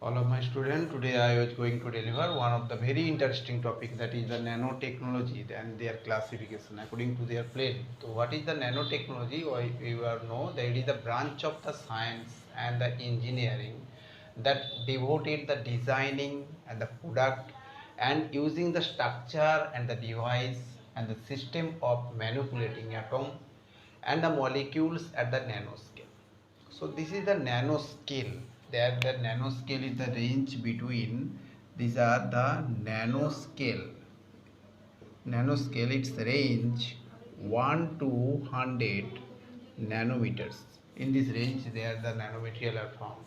All of my students, today I was going to deliver one of the very interesting topic, that is the nanotechnology and their classification according to their plane. So what is the nanotechnology? You all know that it is the branch of the science and the engineering that devoted the designing and the product and using the structure and the device and the system of manipulating atom and the molecules at the nanoscale. So this is the nanoscale. There the nanoscale is the range between, these are the nanoscale. Nanoscale, its range 1 to 100 nanometers. In this range there the nanomaterial are found.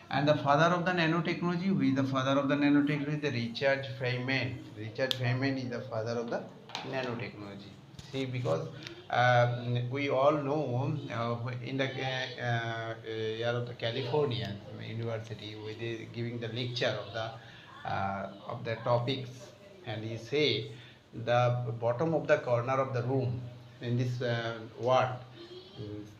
And the father of the nanotechnology, who is the father of the nanotechnology? The Richard Feynman. Richard Feynman is the father of the nanotechnology. See, because we all know in the year of the California University, we are giving the lecture of the topics, and he say the bottom of the corner of the room in this word,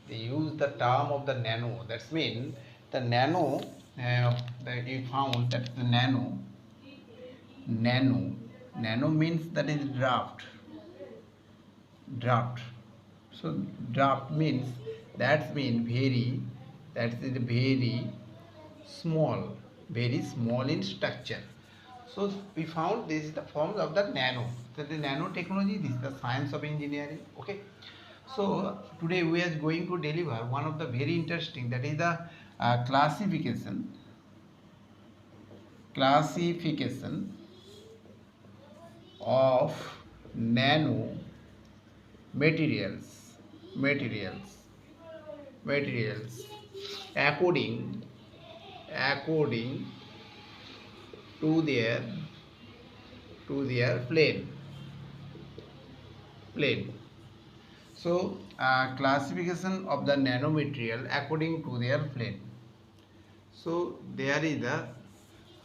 they use the term of the nano. That's mean the nano, that you found that the nano, nano means that is draft. So draft means, that's mean very, that is very small, very small in structure. So we found this is the form of the nano. So the nanotechnology, this is the science of engineering. Okay. So today we are going to deliver one of the very interesting, that is the classification of nano materials materials materials according to their plane. So classification of the nanomaterial according to their plane. So there is the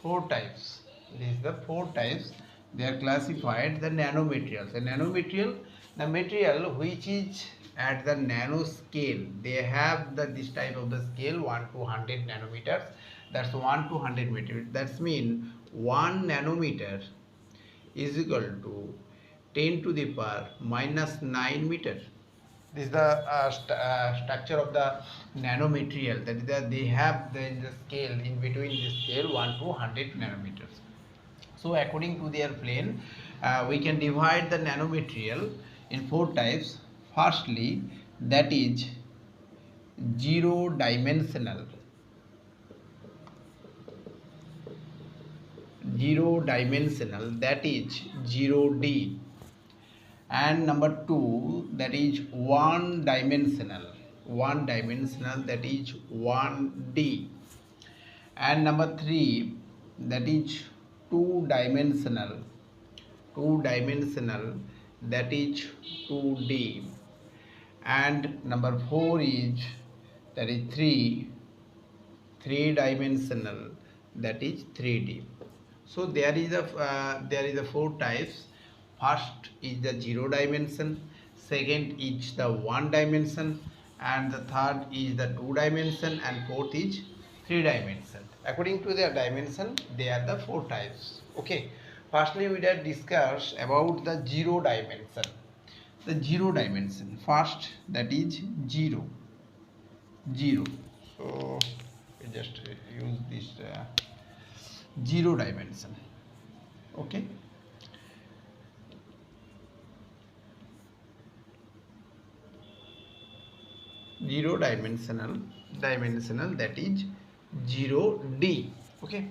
four types. This is the four types. They are classified the nanomaterials. The nanomaterial, the material which is at the nanoscale. They have this type of the scale 1 to 100 nanometers. That's 1 to 100 meters. That's mean 1 nanometer is equal to 10 to the power minus 9 meter. This is the structure of the nanomaterial, that is they have the scale in between the scale 1 to 100 nanometers. So according to their plane, we can divide the nanomaterial in four types. Firstly, that is zero dimensional. That is 0D. And number two, that is one dimensional, that is 1D. And number three, that is two dimensional, that is 2D. And number four is, that is three dimensional, that is 3D. So there is a four types. First is the zero dimension, second is the one dimension, and the third is the two dimension, and fourth is three dimension. According to their dimension, they are the four types. Okay. Firstly, we will discuss about the zero dimension. The zero dimension. First, that is zero. So we just use this zero dimension. Okay. Zero dimensional, that is 0D. Okay.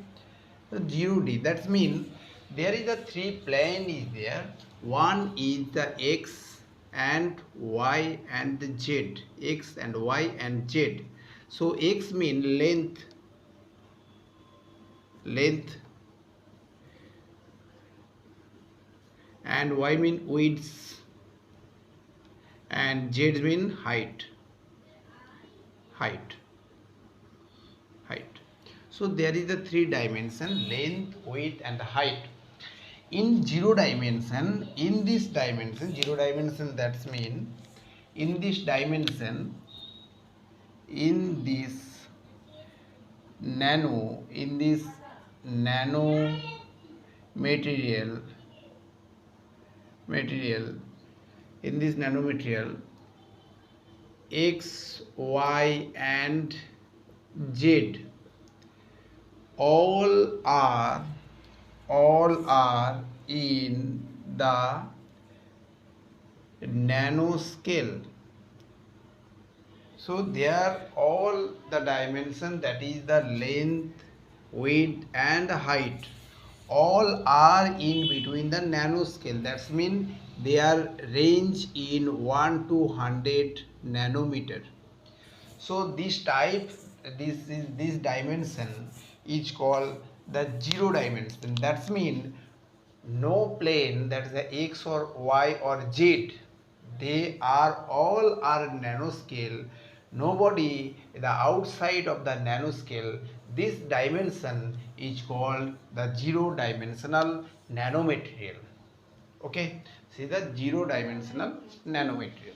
So 0D, that means there is a three plane is there. One is the X and Y and the Z. X and Y and Z. So X mean length, and Y mean width, and Z mean height. So there is a three dimension: length, width, and height. In zero dimension, zero dimension, that's mean in this nano, in this nano material, in this nanomaterial, X, Y and Z all are in the nanoscale. So they are all the dimension, that is the length, width and height, all are in between the nanoscale. That's mean they are range in 1 to 100 nanometer. So this dimension is called the zero dimension. That's mean no plane, that is the x or y or z, they are all are nanoscale. Nobody the outside of the nanoscale. This dimension is called the zero dimensional nanomaterial. Okay, see the zero dimensional nanomaterial.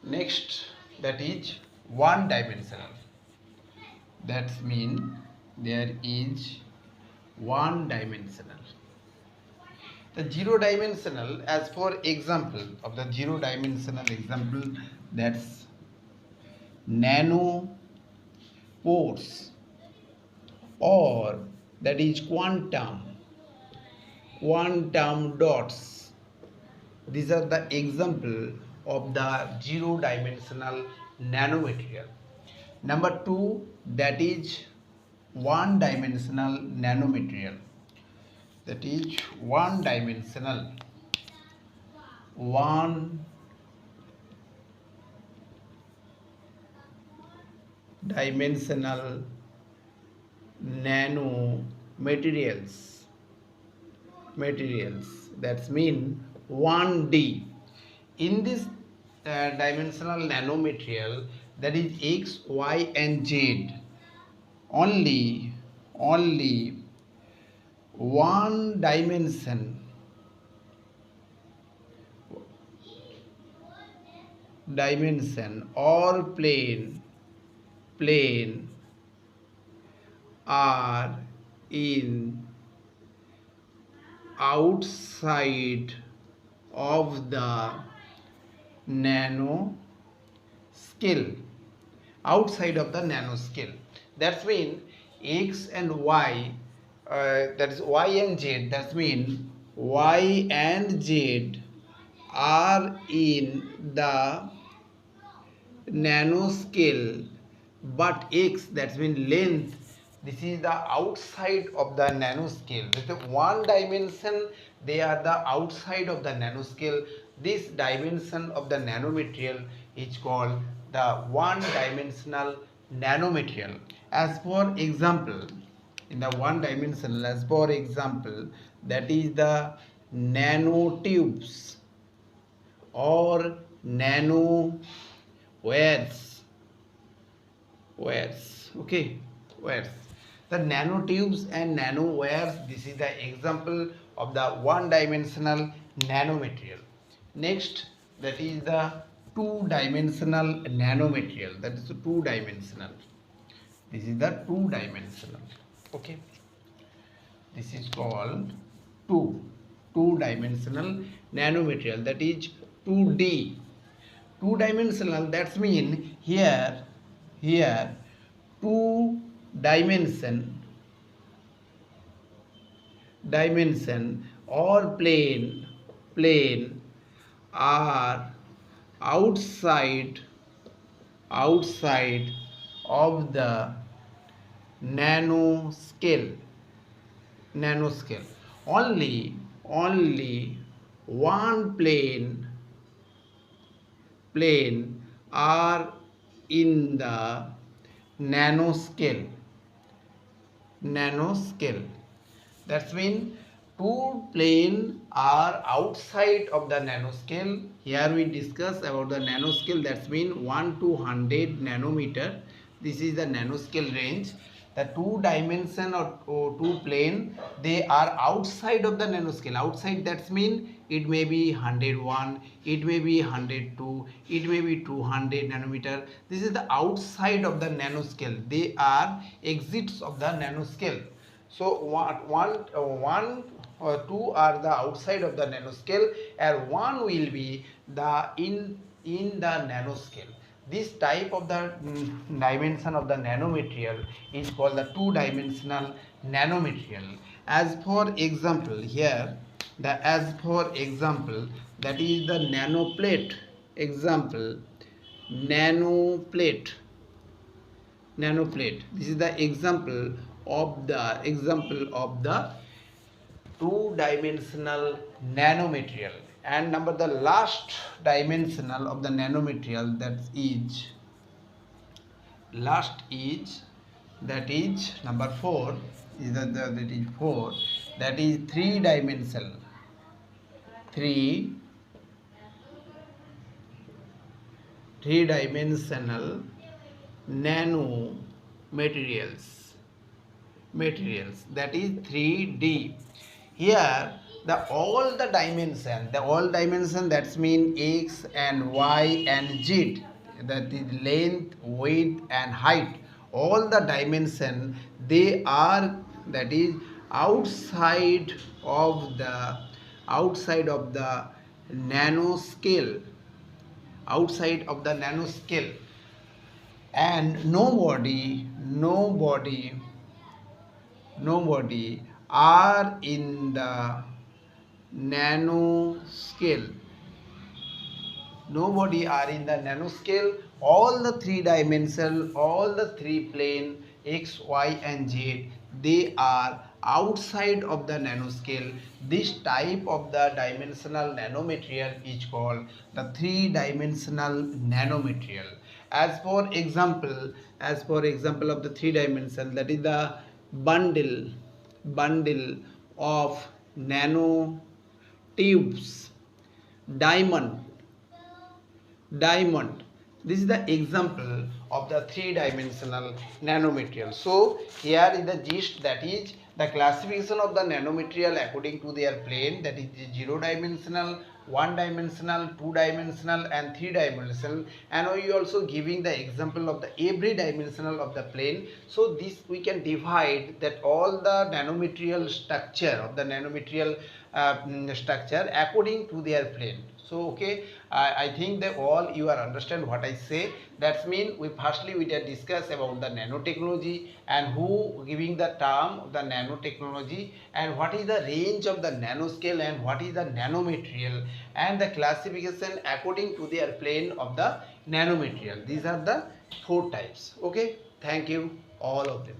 Next, that is one dimensional. That means there is one dimensional. The zero dimensional, as for example of the zero dimensional example, that's nano pores, or that is quantum dots. These are the example of the zero dimensional nanomaterial. Number two, that is one dimensional nanomaterial. That is one dimensional nanomaterials. That's mean 1D. In this dimensional nanomaterial, that is X, Y and Z, only one dimension or plane are in outside of the nanoscale. Outside of the nanoscale. That's mean X and Y, that is Y and Z, that mean Y and Z are in the nanoscale, but X, that means length, this is the outside of the nanoscale. With the one dimension, they are the outside of the nanoscale. This dimension of the nanomaterial is called the one dimensional nanomaterial. As for example, in the one dimensional, as for example, that is the nanotubes or nano wires. Okay, wires. The nanotubes and nano wires, this is the example of the one dimensional nanomaterial. Next, that is the two dimensional nanomaterial. That is the two dimensional. This is the two dimensional. Okay, this is called two dimensional nanomaterial. That is 2D. Two dimensional, that's mean here two dimension or plane are outside of the nanoscale. Only one plane are in the nanoscale. That's mean two plane are outside of the nanoscale. Here we discuss about the nanoscale. That's mean 1 to 100 nanometer. This is the nanoscale range. The two dimension or two plane, they are outside of the nanoscale. Outside, that's mean it may be 101, it may be 102, it may be 200 nanometer. This is the outside of the nanoscale. They are exits of the nanoscale. So one or two are the outside of the nanoscale, and one will be the in the nanoscale. This type of the dimension of the nanomaterial is called the two-dimensional nanomaterial. As for example, here as for example, that is the nanoplate. Example, nanoplate. This is the example of the two-dimensional nanomaterial. And number the last dimensional of the nanomaterial, that is number 4, is that is 4, that is three three-dimensional materials, that is 3D. Here all dimension, that's mean x and y and z, that is length, width and height, all the dimension, they are, that is outside of the nanoscale, and nobody are in the nanoscale. All the three dimensional, all the three plane x, y and z, they are outside of the nanoscale. This type of the dimensional nanomaterial is called the three-dimensional nanomaterial. As for example of the three dimension, that is the bundle of nanotubes, diamond. This is the example of the three-dimensional nanomaterial. So here is the gist, that is the classification of the nanomaterial according to their plane, that is 0-dimensional, 1-dimensional, 2-dimensional and 3-dimensional, and we also giving the example of the every dimensional of the plane. So this we can divide that all the nanomaterial structure of the nanomaterial structure according to their plane. So okay, I think that all you are understand what I say. That's mean we did discuss about the nanotechnology and who giving the term of the nanotechnology, and what is the range of the nanoscale, and what is the nanomaterial, and the classification according to their plane of the nanomaterial. These are the 4 types. Okay, thank you all of them.